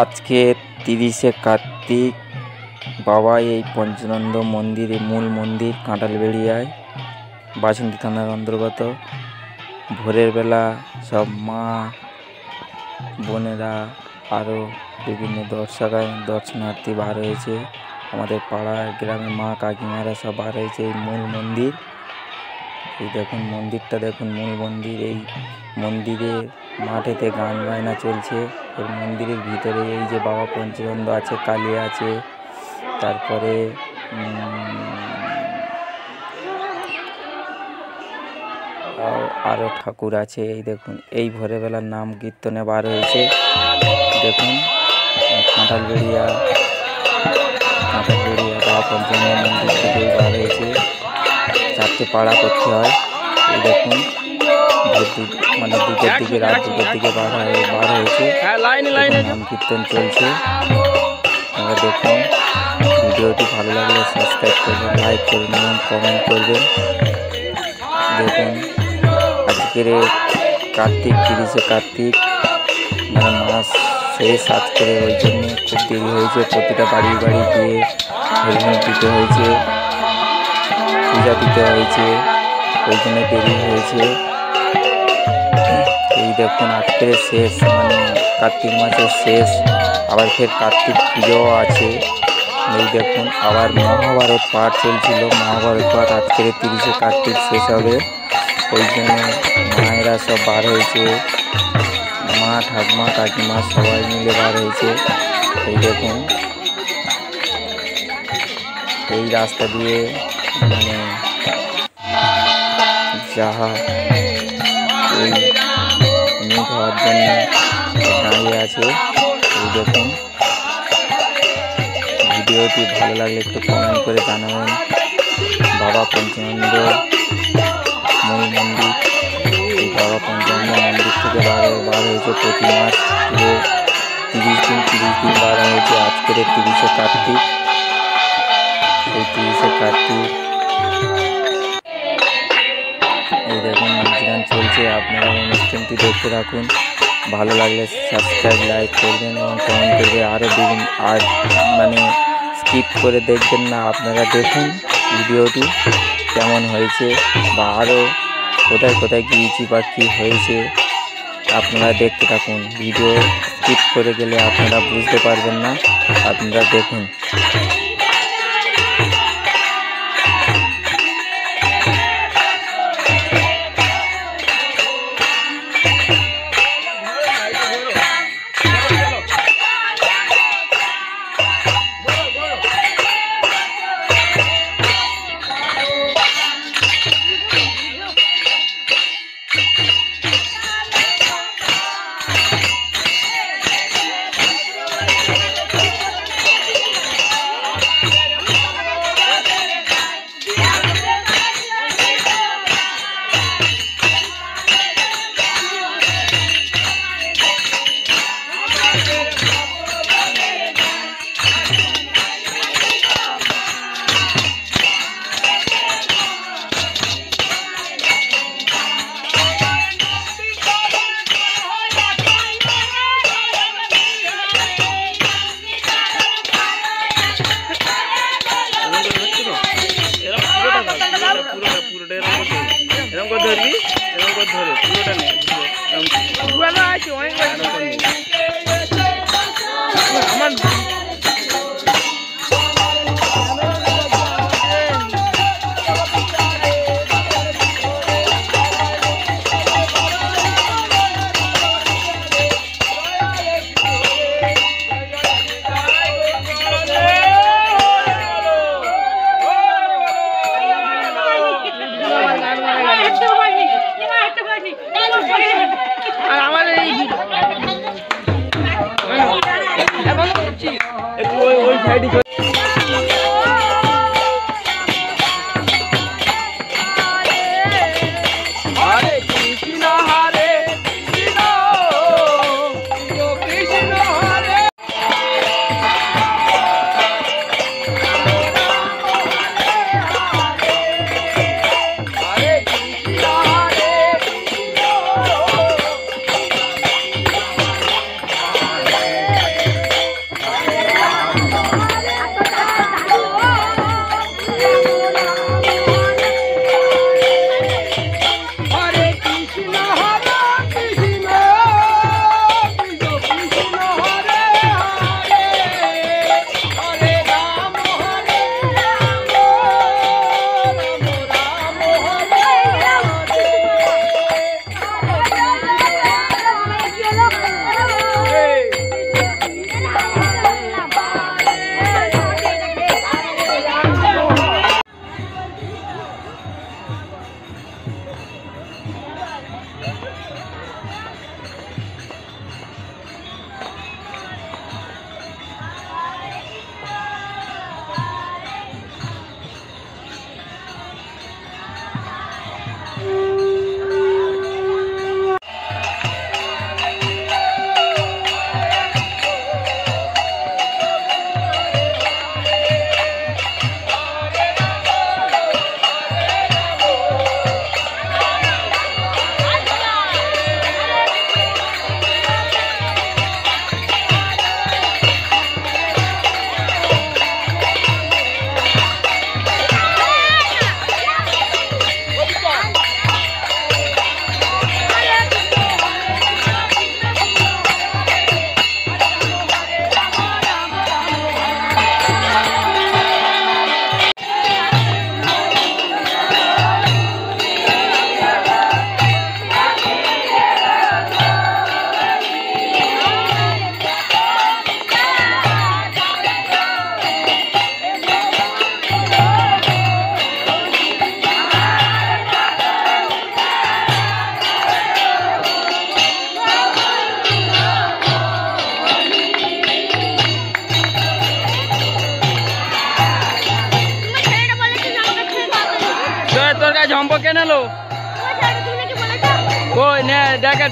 আজকে 30শে কার্তিক। বাবা এই পঞ্চানন্দ মন্দিরে মূল মন্দির কাঁঠালবেড়িয়ায়, বাসন্তী থানার অন্তর্গত। ভোরের বেলা সব মা বোনেরা আরও বিভিন্ন দর্শনার্থী বার হয়েছে। আমাদের পাড়ার গ্রামের মা কাকিমারা সব বার হয়েছে এই মূল মন্দির। এই দেখুন মন্দিরটা, দেখুন মূল মন্দির। এই মন্দিরের মাঠেতে গান বায়না চলছে। এই মন্দিরের ভিতরে এই যে বাবা পঞ্চানন্দ আছে, কালী আছে, তারপরে আরও ঠাকুর আছে। এই দেখুন এই ভোরবেলার নাম কীর্তনে বার হয়েছে। দেখুন কাঁঠালবেড়িয়া বাবা পঞ্চানন্দ মন্দির থেকেই বার হয়েছে। 4টে পাড়া করতে হয়। এই দেখুন মানে দুটোর দিকে, রাত 2টোর দিকে বার হয়েছে। নাম কীর্তন চলছে। আপনারা দেখুন। ভিডিওটি ভালো লাগলে সাবস্ক্রাইব করবেন, লাইক করবেন এবং কমেন্ট করবেন। দেখুন আজকের কার্তিক, 30শে কার্তিক, মানে মাস শেষ আজকের, ওই জন্য খুব দেরি হয়েছে। প্রতিটা বাড়ি গিয়ে হেলমেট দিতে হয়েছে, পূজা দিতে হয়েছে, ওই জন্য দেরি হয়েছে। এই দেখুন আজকের শেষ, মানে কার্তিক মাসের শেষ, আবার ফের কার্তিক পুজোও আছে। এই দেখুন আবার মহাভারত পাঠ চলছিল। মহাভারত পাঠ আজকের 30শে কার্তিক শেষ হবে। ওই জন্য মায়েরা সব বার হয়েছে, মা ঠাকুমা কাকিমা সবাই মিলে বার হয়েছে। এই দেখুন এই রাস্তা দিয়ে মানে যাহা এই মিট হওয়ার জন্য দাঁড়িয়ে আছে। এই দেখুন ভিডিওটি ভালো লাগলে একটু কমেন্ট করে জানাবেন। বাবা পঞ্চানন্দ মূল মন্দির, এই বাবা পঞ্চানন্দ মন্দির থেকে বার হয়েছে প্রতি মাস পুরো 30 দিন বার হয়েছে। আজকের 30শে কার্তিক। এই 30শে কার্তিক এই দেখুন অনুষ্ঠান চলছে। আপনারা অনুষ্ঠানটি দেখতে থাকুন। ভালো লাগলে সাবস্ক্রাইব, লাইক করবেন এবং কমেন্ট করবে। আরও আর মানে স্কিপ করে দেখবেন না। আপনারা দেখুন ভিডিওটি কেমন হয়েছে, বা আরও কোথায় কোথায় গিয়েছি বা কী হয়েছে, আপনারা দেখতে থাকুন। ভিডিও স্কিপ করে গেলে আপনারা বুঝতে পারবেন না। আপনারা দেখুন। আর আমাদের এই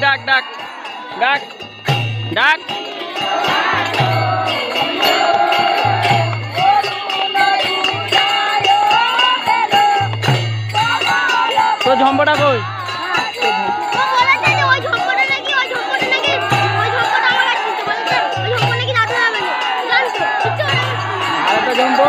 ডাক ডাক ডাক ডাক তো ঝম্পটা কই ঝম্প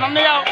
সামনে যাও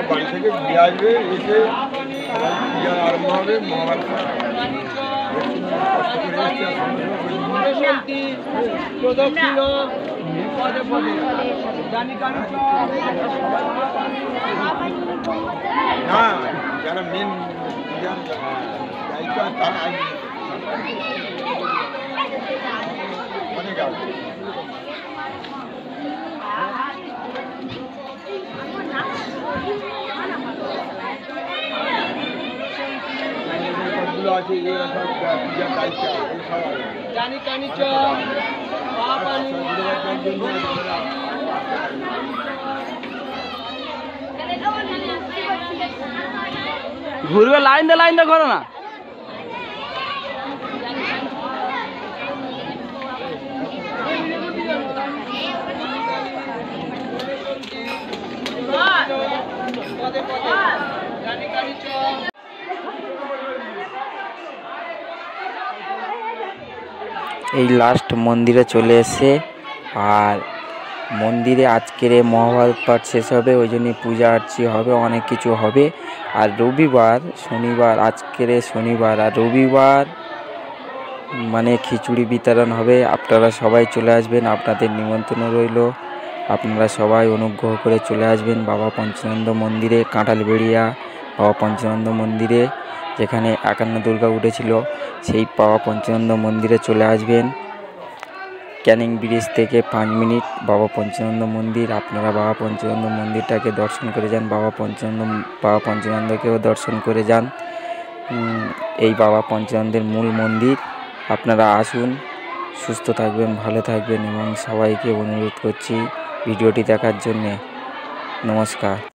বাড়ি থেকে বিয়ে আসবে এসে বিয়ে আরম্ভ হবে মহাভারত না যারা মেন দায়িত্ব তারা অনেক আছে আছে এরা সব পূজার দায়িত্ব জানি কানি ঘুরবে লাইন দে করো না এই লাস্ট মন্দিরে চলে এসে আর মন্দিরে আজকের মহাভারত পাঠ শেষ হবে, ওই জন্য পূজা আরতি হবে, অনেক কিছু হবে। আর রবিবার শনিবার আজকের শনিবার আর রবিবার মানে খিচুড়ি বিতরণ হবে। আপনারা সবাই চলে আসবেন, আপনাদের নিমন্ত্রণ রইল। আপনারা সবাই অনুগ্রহ করে চলে আসবেন বাবা পঞ্চানন্দ মন্দিরে, কাঁঠালবেড়িয়া বাবা পঞ্চানন্দ মন্দিরে, যেখানে 51 দুর্গা উঠেছিল সেই বাবা পঞ্চানন্দ মন্দিরে চলে আসবেন। ক্যানিং ব্রিজ থেকে 5 মিনিট বাবা পঞ্চানন্দ মন্দির। আপনারা বাবা পঞ্চানন্দ মন্দিরটাকে দর্শন করে যান, বাবা পঞ্চানন্দকেও দর্শন করে যান। এই বাবা পঞ্চানন্দের মূল মন্দির। আপনারা আসুন, সুস্থ থাকবেন, ভালো থাকবেন এবং সবাইকে অনুরোধ করছি ভিডিওটি দেখার জন্যে। নমস্কার।